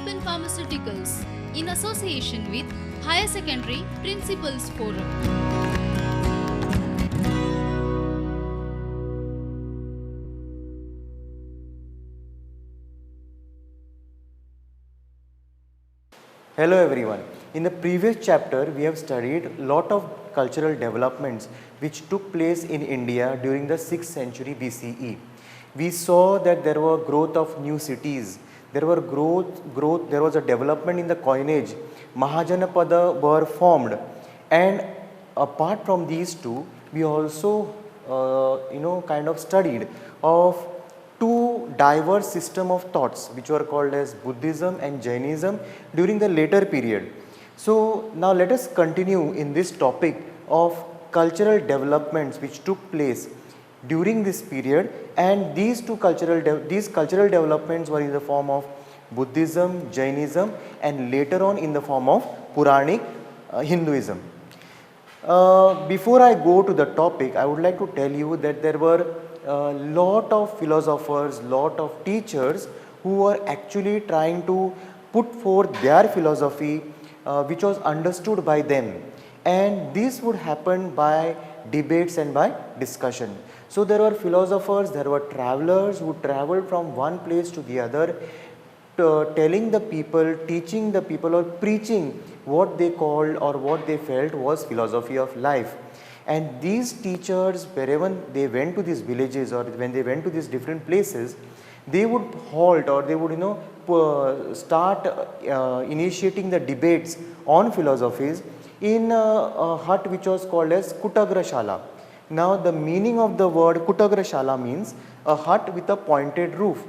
Alpen Pharmaceuticals in association with Higher Secondary Principals Forum. Hello everyone. In the previous chapter, we have studied a lot of cultural developments which took place in India during the 6th century BCE. We saw that there were growth of new cities. There was a development in the coinage. Mahajanapada were formed, and apart from these two, we also kind of studied of two diverse system of thoughts which were called as Buddhism and Jainism during the later period. So now let us continue in this topic of cultural developments which took place during this period, and these cultural developments were in the form of Buddhism, Jainism, and later on in the form of Puranic Hinduism. Before I go to the topic, I would like to tell you that there were a lot of philosophers, lot of teachers who were actually trying to put forth their philosophy which was understood by them, and this would happen by debates and by discussion. So there were philosophers, there were travelers who traveled from one place to the other, telling the people, teaching the people, or preaching what they called or what they felt was philosophy of life. And these teachers, wherever they went to these villages or when they went to these different places, they would halt or they would start initiating the debates on philosophies in a hut which was called as Kutagrashala. Now the meaning of the word Kutagrashala means a hut with a pointed roof.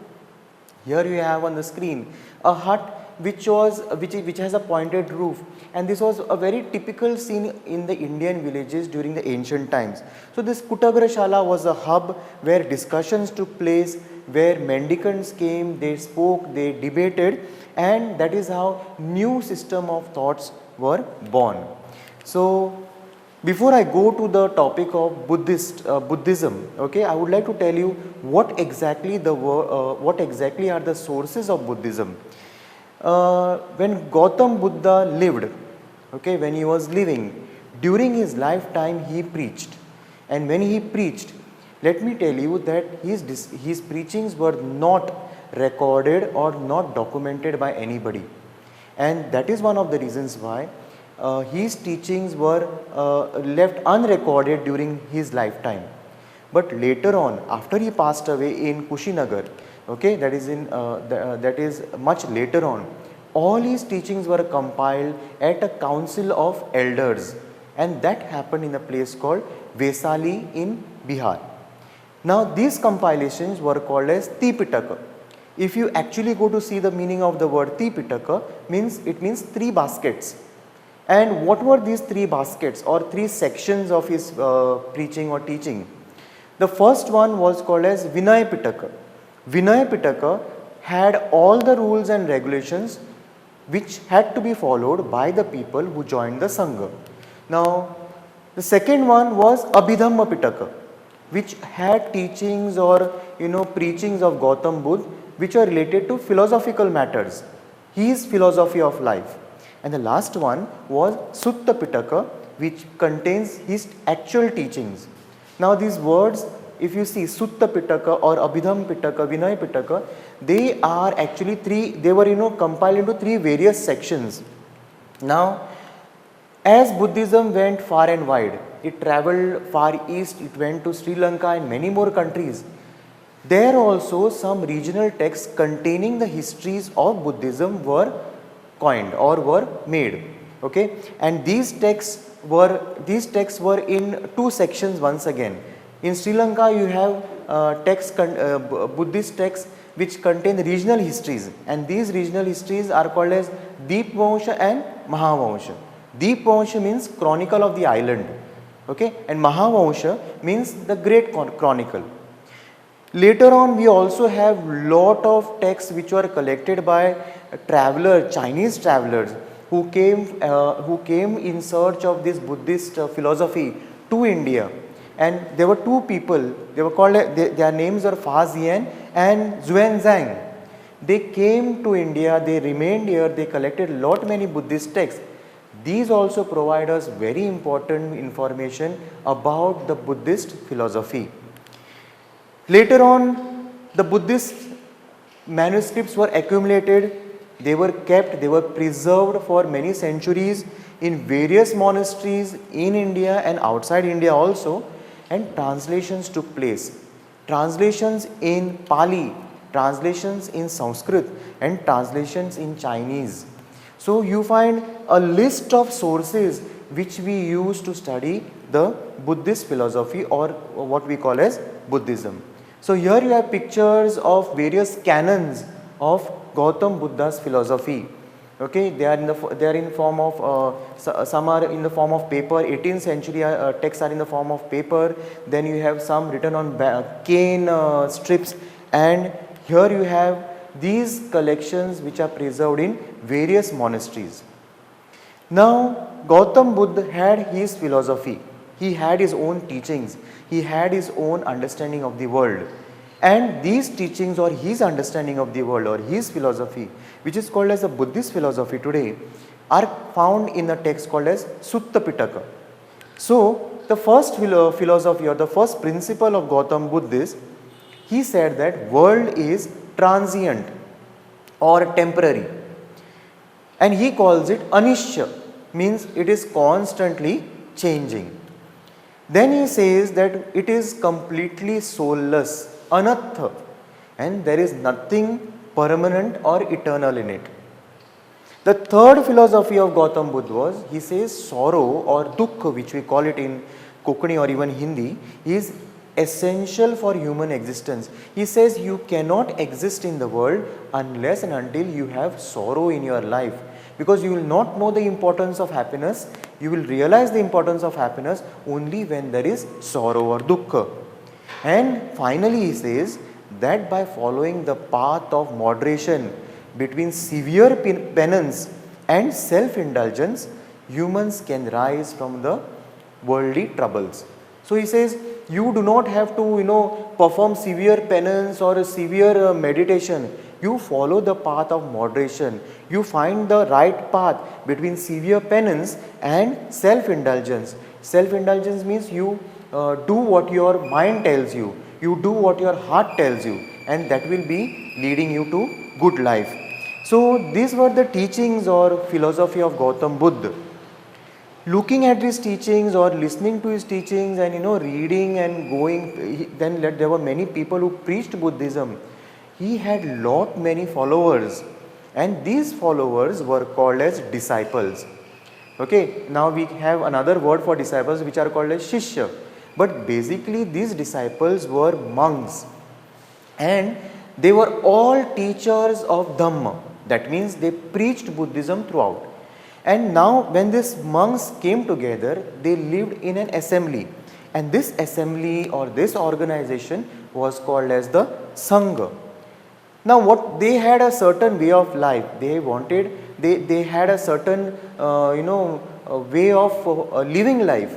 Here you have on the screen a hut which has a pointed roof, and this was a very typical scene in the Indian villages during the ancient times. So this Kutagrashala was a hub where discussions took place, where mendicants came, they spoke, they debated, and that is how new system of thoughts were born. So before I go to the topic of Buddhism, okay, I would like to tell you what exactly are the sources of Buddhism. When Gautam Buddha lived, okay, when he was living, during his lifetime he preached, and when he preached, let me tell you that his preachings were not recorded or not documented by anybody, and that is one of the reasons why his teachings were left unrecorded during his lifetime. But later on, after he passed away in Kushinagar, okay, that is much later on, all his teachings were compiled at a council of elders, and that happened in a place called Vaisali in Bihar. Now these compilations were called as Tipitaka. If you actually go to see the meaning of the word Tipitaka, it means three baskets. And what were these three baskets or three sections of his preaching or teaching? The first one was called as Vinaya Pitaka. Vinaya Pitaka had all the rules and regulations which had to be followed by the people who joined the Sangha. Now, the second one was Abhidhamma Pitaka, which had teachings or preachings of Gautam Buddha which are related to philosophical matters, his philosophy of life. And the last one was Sutta Pitaka, which contains his actual teachings. Now these words, if you see Sutta Pitaka or Abhidhamma Pitaka, Vinaya Pitaka, they are actually they were compiled into three various sections. Now, as Buddhism went far and wide, it traveled far east, it went to Sri Lanka and many more countries. There also some regional texts containing the histories of Buddhism were coined or were made, okay, and these texts were in two sections once again. In Sri Lanka you have Buddhist texts which contain regional histories, and these regional histories are called as Deepavansha and Mahavansha. Deepavansha means chronicle of the island, okay, and Mahavansha means the great chronicle. Later on we also have lot of texts which were collected by Chinese travelers who came in search of this Buddhist philosophy to India, and there were two people, they were called, their names are Fa Zian and Xuanzang. They came to India, they remained here, they collected lot many Buddhist texts. These also provide us very important information about the Buddhist philosophy. Later on, the Buddhist manuscripts were accumulated, they were kept, they were preserved for many centuries in various monasteries in India and outside India also, and translations took place. Translations in Pali, translations in Sanskrit, and translations in Chinese. So you find a list of sources which we use to study the Buddhist philosophy, or what we call as Buddhism. So here you have pictures of various canons of Gautam Buddha's philosophy. Okay, they are in form of some are in the form of paper. 18th century texts are in the form of paper. Then you have some written on cane strips, and here you have these collections which are preserved in various monasteries. Now Gautam Buddha had his philosophy, he had his own teachings, he had his own understanding of the world, and these teachings or his understanding of the world or his philosophy, which is called as the Buddhist philosophy today, are found in a text called as Sutta Pitaka. So the first philosophy or the first principle of Gautam Buddha is, he said that world is transient or temporary, and he calls it anishya, means it is constantly changing. Then he says that it is completely soulless, anatha, and there is nothing permanent or eternal in it. The third philosophy of Gautam Buddha was, he says sorrow or dukkha, which we call it in Kokani or even Hindi, is essential for human existence. He says you cannot exist in the world unless and until you have sorrow in your life, because you will not know the importance of happiness, you will realize the importance of happiness only when there is sorrow or dukkha. And finally he says that by following the path of moderation between severe penance and self-indulgence, humans can rise from the worldly troubles. So he says you do not have to perform severe penance or a severe meditation. You follow the path of moderation. You find the right path between severe penance and self-indulgence. Self-indulgence means you do what your mind tells you, you do what your heart tells you, and that will be leading you to good life. So these were the teachings or philosophy of Gautam Buddha. Looking at his teachings or listening to his teachings and reading and going, then there were many people who preached Buddhism. He had many followers, and these followers were called as disciples. Okay, now we have another word for disciples which are called as Shishya. But basically these disciples were monks, and they were all teachers of Dhamma. That means they preached Buddhism throughout. And now when these monks came together, they lived in an assembly. And this assembly or this organization was called as the Sangha. Now what they had a certain way of life. They had a certain way of living life.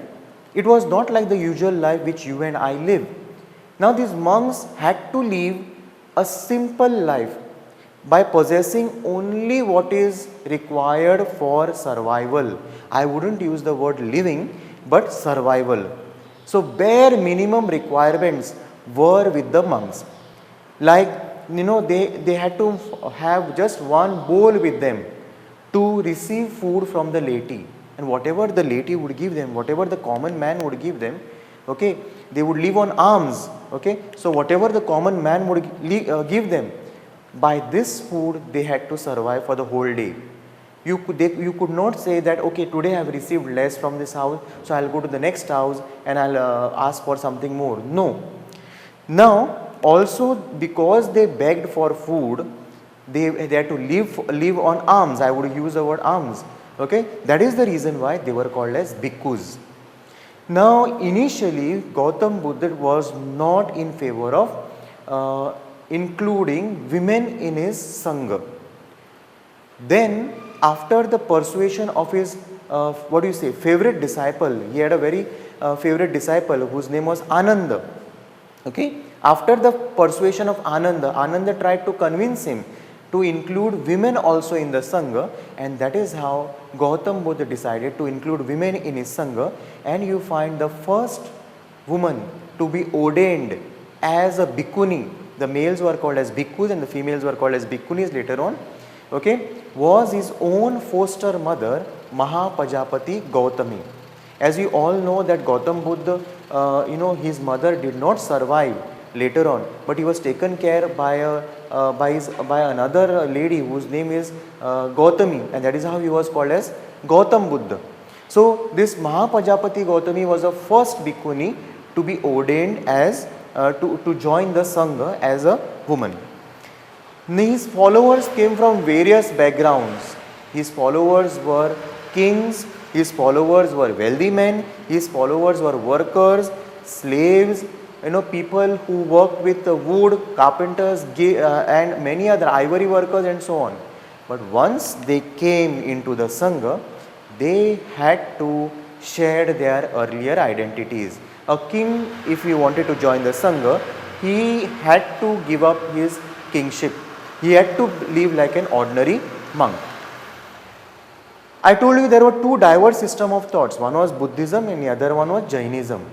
It was not like the usual life which you and I live. Now these monks had to live a simple life by possessing only what is required for survival. I wouldn't use the word living, but survival. So bare minimum requirements were with the monks. Like they had to have just one bowl with them to receive food from the laity, and whatever the laity would give them, whatever the common man would give them, okay, they would live on alms. Okay, so whatever the common man would give them, by this food they had to survive for the whole day. You could not say that, okay, today I have received less from this house, so I'll go to the next house and I'll ask for something more. No. Now also, because they begged for food, they had to live on alms. I would use the word alms. Okay, that is the reason why they were called as bhikkhus. Now initially Gautam Buddha was not in favor of including women in his Sangha. Then after the persuasion of his favorite disciple, he had a very favorite disciple whose name was Ananda. Okay, after the persuasion of Ananda tried to convince him to include women also in the Sangha, and that is how Gautam Buddha decided to include women in his Sangha, and you find the first woman to be ordained as a bhikkhuni, the males were called as bhikkhus and the females were called as bhikkhunis later on, okay, was his own foster mother Mahapajapati Gautami. As you all know that Gautam Buddha, his mother did not survive later on, but he was taken care by another lady whose name is Gautami, and that is how he was called as Gautam Buddha. So this Mahapajapati Gautami was the first bhikkhuni to be ordained as to join the Sangha as a woman. His followers came from various backgrounds. His followers were kings, his followers were wealthy men, his followers were workers, slaves, people who worked with wood, carpenters, and many other ivory workers and so on. But once they came into the Sangha, they had to share their earlier identities. A king, if he wanted to join the Sangha, he had to give up his kingship. He had to live like an ordinary monk. I told you there were two diverse systems of thoughts. One was Buddhism and the other one was Jainism.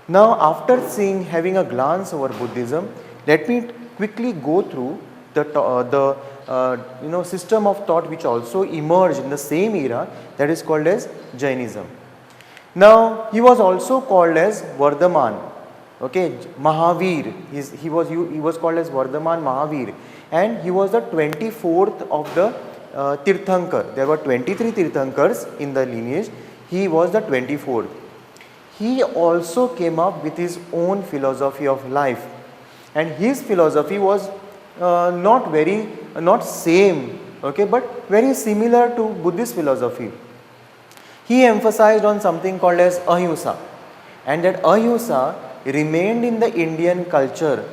Now, after having a glance over Buddhism, let me quickly go through the system of thought which also emerged in the same era, that is called as Jainism. Now, he was also called as Vardhaman, okay, Mahavir. He was called as Vardhaman Mahavir, and he was the 24th of the Tirthankar. There were 23 Tirthankars in the lineage. He was the 24th. He also came up with his own philosophy of life, and his philosophy was not same, okay, but very similar to Buddhist philosophy. He emphasized on something called as ahimsa, and that ahimsa remained in the Indian culture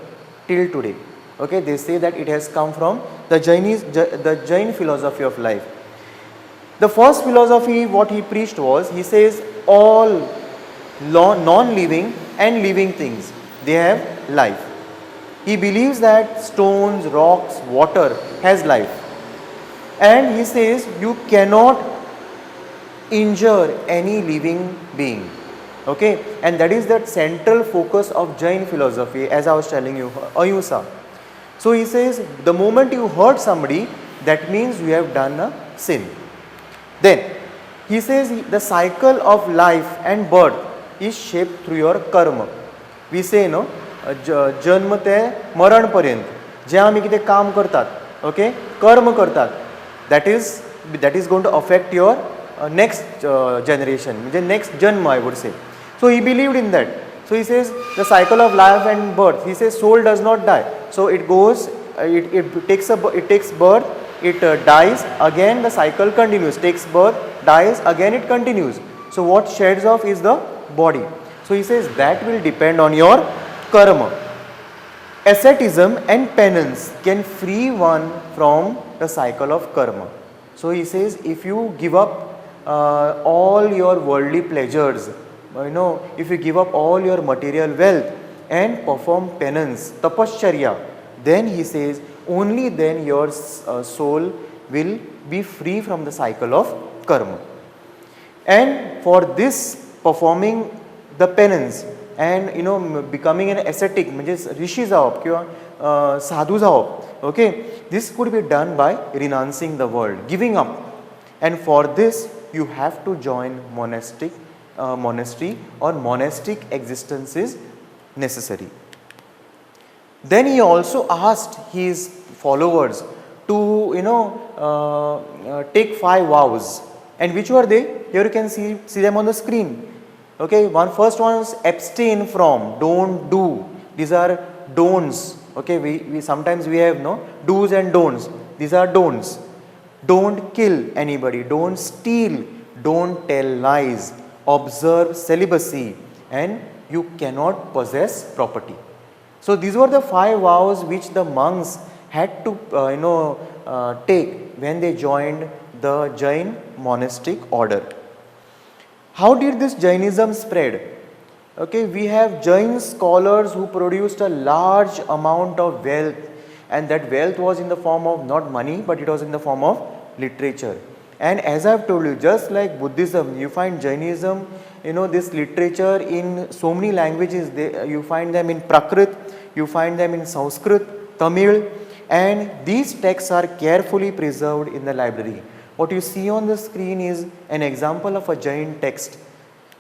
till today. Okay, they say that it has come from the Jain philosophy of life. The first philosophy what he preached was, he says all non-living and living things, they have life. He believes that stones, rocks, water has life, and he says you cannot injure any living being, okay, and that is the central focus of Jain philosophy, as I was telling you, ahimsa. So he says the moment you hurt somebody, that means you have done a sin. Then he says the cycle of life and birth is shaped through your karma. We say जन्म ते मरण पर्यंत जे आमी कितें काम करतात, okay, कर्म करतात, that is going to affect your next generation, म्हणजे next जन्म, I would say. So he believed in that. So he says the cycle of life and birth, he says soul does not die. So it goes, it takes birth, it dies, again the cycle continues, takes birth, dies, again it continues. So what sheds off is the body. So he says that will depend on your karma. Asceticism and penance can free one from the cycle of karma. So he says if you give up all your worldly pleasures, if you give up all your material wealth and perform penance, tapashcharya, then he says only then your soul will be free from the cycle of karma. And for this, performing the penance and becoming an ascetic, म्हणजे ऋषी जावप किंवा साधू जावप, okay, this could be done by renouncing the world, giving up, and for this you have to join monastery or monastic existence is necessary. Then he also asked his followers to take 5 vows, and which were they? Here you can see them on the screen. Okay, first one is abstain from, don't do. These are don'ts. Okay, we sometimes we have do's and don'ts. These are don'ts. Don't kill anybody, don't steal, don't tell lies, observe celibacy, and you cannot possess property. So these were the 5 vows which the monks had to take when they joined the Jain monastic order. How did this Jainism spread? Okay, we have Jain scholars who produced a large amount of wealth and that wealth was in the form of not money, but it was in the form of literature. And as I have told you, just like Buddhism, you find Jainism, this literature in so many languages. You find them in Prakrit, you find them in Sanskrit, Tamil, and these texts are carefully preserved in the library. What you see on the screen is an example of a Jain text.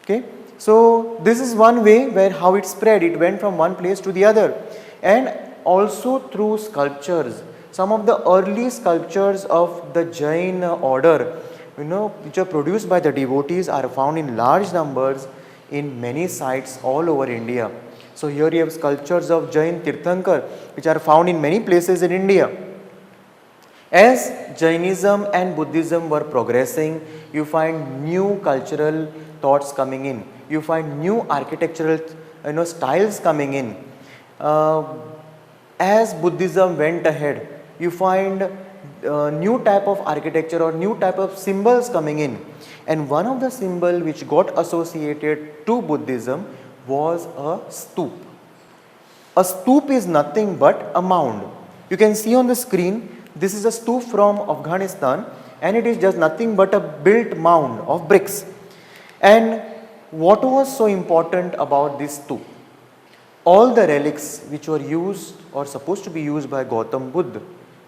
Okay, so this is one way where how it spread. It went from one place to the other, and also through sculptures. Some of the early sculptures of the Jain order, which are produced by the devotees, are found in large numbers in many sites all over India. So here you have sculptures of Jain Tirthankar, which are found in many places in India. As Jainism and Buddhism were progressing, you find new cultural thoughts coming in. You find new architectural styles coming in. As Buddhism went ahead, you find new type of architecture or new type of symbols coming in. And one of the symbol which got associated to Buddhism was a stoop. A stoop is nothing but a mound. You can see on the screen, this is a stoop from Afghanistan, and it is just nothing but a built mound of bricks. And what was so important about this stoop? All the relics which were used or supposed to be used by Gautam Buddha,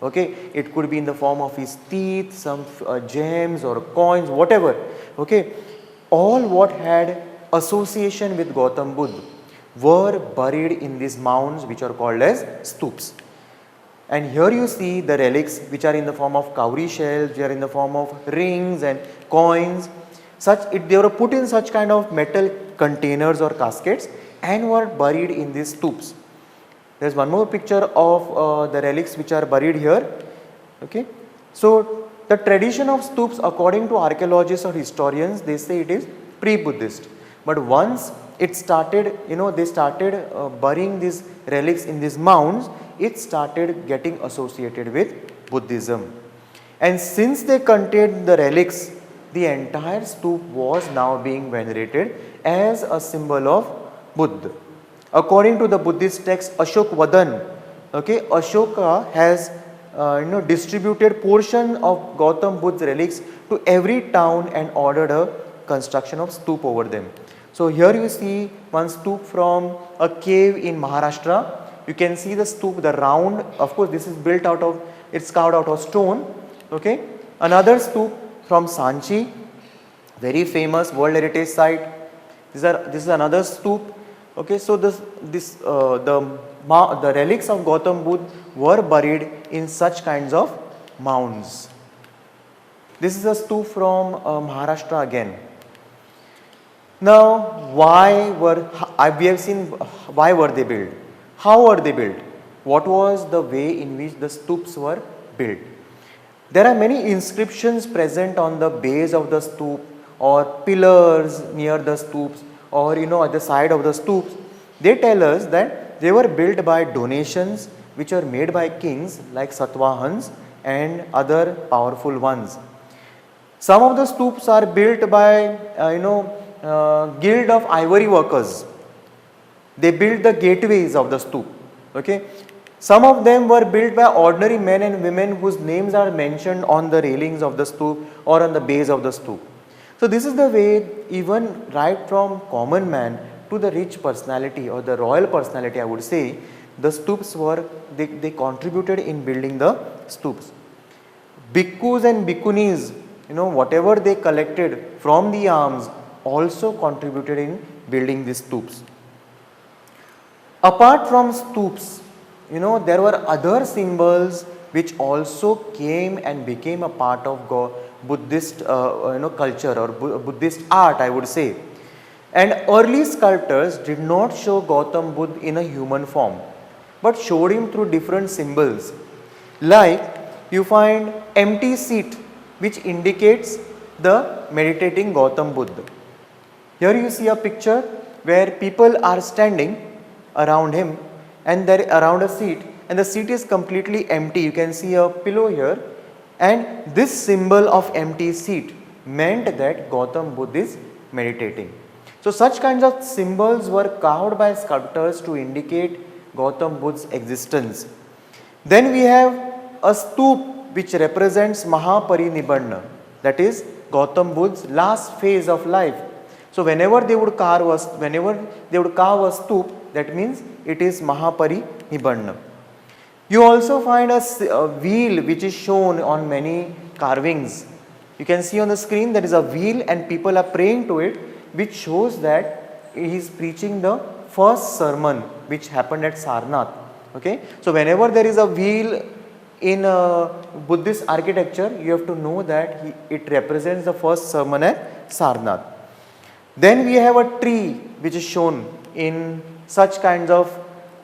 okay, it could be in the form of his teeth, some gems or coins, whatever, okay, all what had association with Gautam Buddha were buried in these mounds which are called as stoops. And here you see the relics which are in the form of cowrie shells, which are in the form of rings and coins. They were put in such kind of metal containers or caskets and were buried in these stoops. There is one more picture of the relics which are buried here. Okay. So the tradition of stoops, according to archaeologists or historians, they say it is pre-Buddhist. But once it started, they started burying these relics in these mounds, it started getting associated with Buddhism. And since they contained the relics, the entire stoop was now being venerated as a symbol of Buddha. According to the Buddhist text Ashokvadan, okay, Ashoka has distributed portion of Gautam Buddha's relics to every town and ordered a construction of stoop over them. So here you see one stoop from a cave in Maharashtra. You can see the stoop, the round, of course this is built out of, it's carved out of stone. Okay. Another stoop from Sanchi, very famous World Heritage Site. This is another stoop. Okay, so the relics of Gautam Buddha were buried in such kinds of mounds. This is a stoop from Maharashtra again. Now, we have seen why were they built? How were they built? What was the way in which the stoops were built? There are many inscriptions present on the base of the stoop or pillars near the stoops or at the side of the stoops. They tell us that they were built by donations which are made by kings like Satvahans and other powerful ones. Some of the stoops are built by guild of ivory workers. They built the gateways of the stoop. Okay. Some of them were built by ordinary men and women whose names are mentioned on the railings of the stoop or on the base of the stoop. So this is the way, even right from common man to the rich personality or the royal personality, I would say, the stoops were, they contributed in building the stoops. Bhikkhus and bhikkhunis, whatever they collected from the alms also contributed in building these stoops. Apart from stoops, there were other symbols which also came and became a part of Buddhist culture or Buddhist art, I would say. And early sculptors did not show Gautam Buddha in a human form, but showed him through different symbols. Like you find empty seat, which indicates the meditating Gautam Buddha. Here you see a picture where people are standing around him and they're around a seat, and the seat is completely empty. You can see a pillow here, and this symbol of empty seat meant that Gautam Buddha is meditating. So such kinds of symbols were carved by sculptors to indicate Gautam Buddha's existence. Then we have a stup which represents Mahaparinibbanna, that is Gautam Buddha's last phase of life. So whenever they would carve a stup, that means it is Mahaparinibbanna. You also find a wheel which is shown on many carvings. You can see on the screen there is a wheel and people are praying to it, which shows that he is preaching the first sermon which happened at Sarnath. Okay, so whenever there is a wheel in Buddhist architecture, you have to know that it represents the first sermon at Sarnath. Then we have a tree which is shown in such kinds of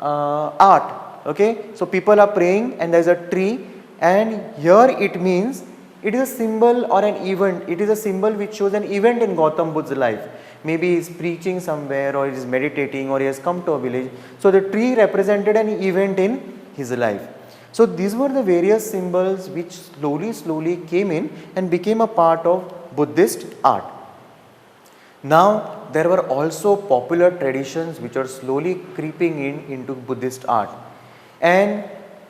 art. Okay, so people are praying and there is a tree, and here it means it is a symbol or an event. It is a symbol which shows an event in Gautam Buddha's life. Maybe he is preaching somewhere, or he is meditating, or he has come to a village. So the tree represented an event in his life. So these were the various symbols which slowly came in and became a part of Buddhist art. Now there were also popular traditions which are slowly creeping into Buddhist art. And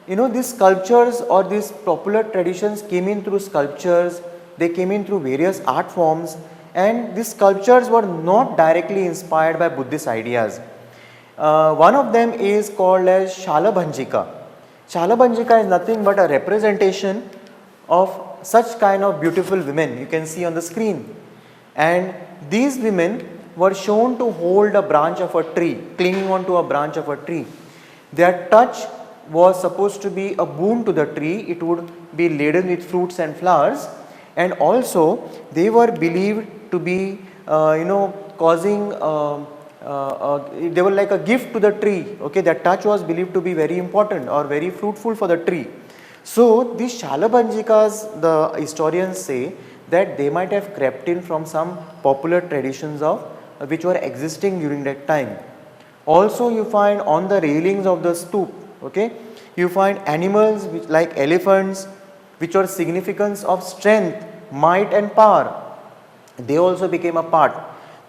you know, these sculptures or these popular traditions came in through sculptures, they came in through various art forms, and these sculptures were not directly inspired by Buddhist ideas. One of them is called as Shalabhanjika. Shalabhanjika is nothing but a representation of such kind of beautiful women you can see on the screen. And these women were shown to hold a branch of a tree, clinging onto a branch of a tree. Their touch was supposed to be a boon to the tree. It would be laden with fruits and flowers, and also they were believed to be causing they were like a gift to the tree. Okay, that touch was believed to be very important or very fruitful for the tree. So these Shalabhanjikas, the historians say that they might have crept in from some popular traditions of which were existing during that time. Also you find on the railings of the stup, okay, you find animals which, like elephants, which are significance of strength, might and power. They also became a part.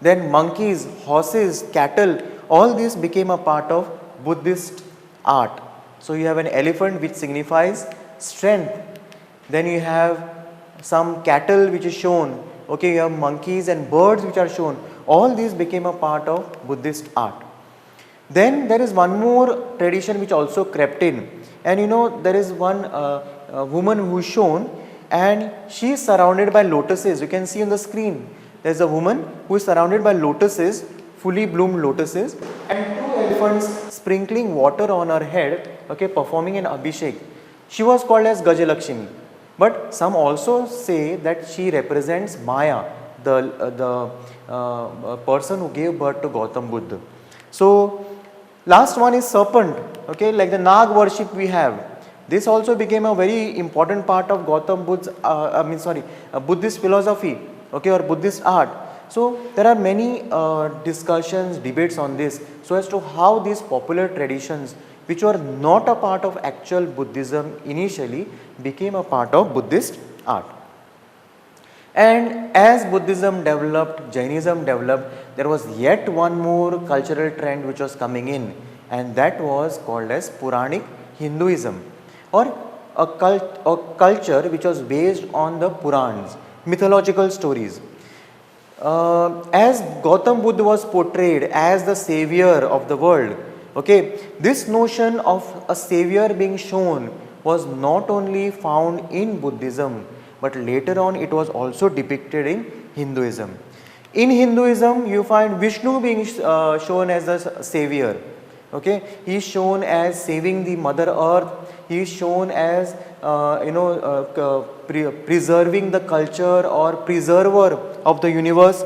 Then monkeys, horses, cattle, all these became a part of Buddhist art. So you have an elephant which signifies strength. Then you have some cattle which is shown. Okay, you have monkeys and birds which are shown. All these became a part of Buddhist art. Then there is one more tradition which also crept in, and you know, there is one woman who is shown, and she is surrounded by lotuses. You can see on the screen, there is a woman who is surrounded by lotuses, fully bloomed lotuses, and two elephants sprinkling water on her head, okay, performing an abhishek. She was called as Gajalakshmi, but some also say that she represents Maya, the person who gave birth to Gautam Buddha. So last one is serpent, okay, like the Nag worship we have. This also became a very important part of Gautam Buddha's, Buddhist philosophy, okay, or Buddhist art. So there are many discussions, debates on this, so as to how these popular traditions, which were not a part of actual Buddhism initially, became a part of Buddhist art. And as Buddhism developed, Jainism developed, there was yet one more cultural trend which was coming in, and that was called as Puranic Hinduism, or a culture which was based on the Purans, mythological stories. As Gautam Buddha was portrayed as the savior of the world, okay, this notion of a savior being shown was not only found in Buddhism, but later on it was also depicted in Hinduism. In Hinduism, you find Vishnu being shown as the savior. Okay, he is shown as saving the Mother Earth. He is shown as preserving the culture or preserver of the universe.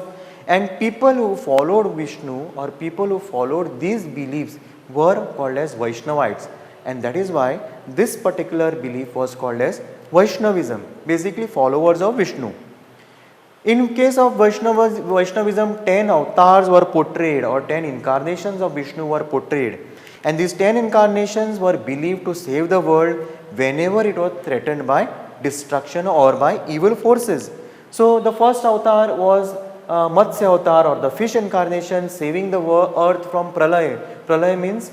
And people who followed Vishnu or people who followed these beliefs were called as Vaishnavites, and that is why this particular belief was called as Vaishnavism, basically followers of Vishnu. In case of Vaishnavism, 10 avatars were portrayed, or 10 incarnations of Vishnu were portrayed, and these 10 incarnations were believed to save the world whenever it was threatened by destruction or by evil forces. So the first avatar was Matsya avatar, or the fish incarnation, saving the earth from pralaya. Pralaya means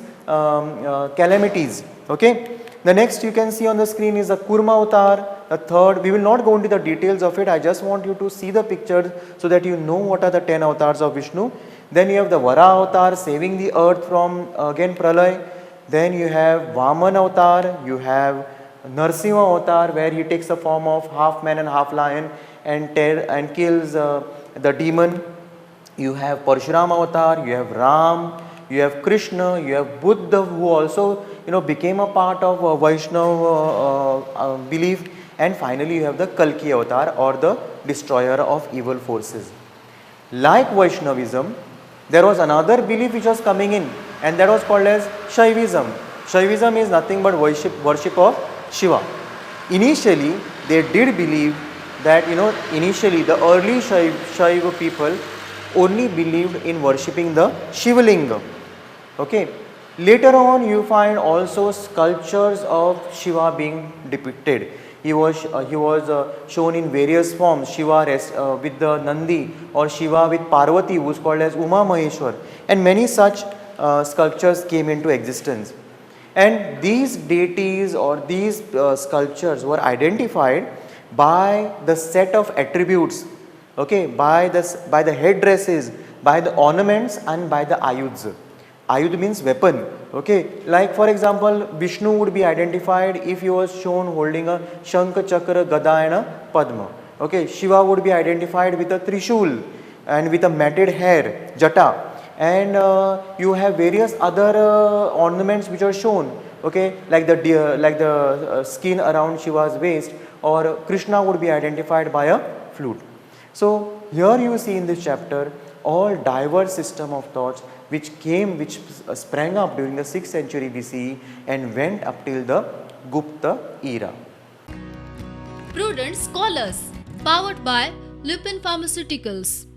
calamities. Okay. The next you can see on the screen is the Kurma avatar. The third, we will not go into the details of it. I just want you to see the pictures so that you know what are the 10 avatars of Vishnu. Then you have the Vara avatar saving the earth from again Pralay. Then you have Vaman avatar. You have Narsimha avatar where he takes the form of half man and half lion and kills the demon. You have Parshuram avatar. You have Ram. You have Krishna. You have Buddha, who also became a part of Vaishnava belief, and finally you have the Kalki avatar, or the destroyer of evil forces. Like Vaishnavism, there was another belief which was coming in, and that was called as Shaivism. Shaivism is nothing but worship of Shiva. Initially they did believe that initially the early Shaiva people only believed in worshipping the Shivalinga. Okay. Later on you find also sculptures of Shiva being depicted. He was shown in various forms, Shiva with the Nandi, or Shiva with Parvati, who is called as Uma Maheshwar, and many such sculptures came into existence. And these deities or these sculptures were identified by the set of attributes, okay, by the headdresses, by the ornaments, and by the ayuds. Ayud means weapon. Okay, like for example, Vishnu would be identified if he was shown holding a Shankha, Chakra, Gada and a Padma. Okay, Shiva would be identified with a Trishul and with a matted hair, Jata. And you have various other ornaments which are shown. Okay, like the skin around Shiva's waist, or Krishna would be identified by a flute. So here you see in this chapter all diverse system of thoughts which sprang up during the 6th century BCE and went up till the Gupta era. Prudent Scholars, powered by Lupin Pharmaceuticals.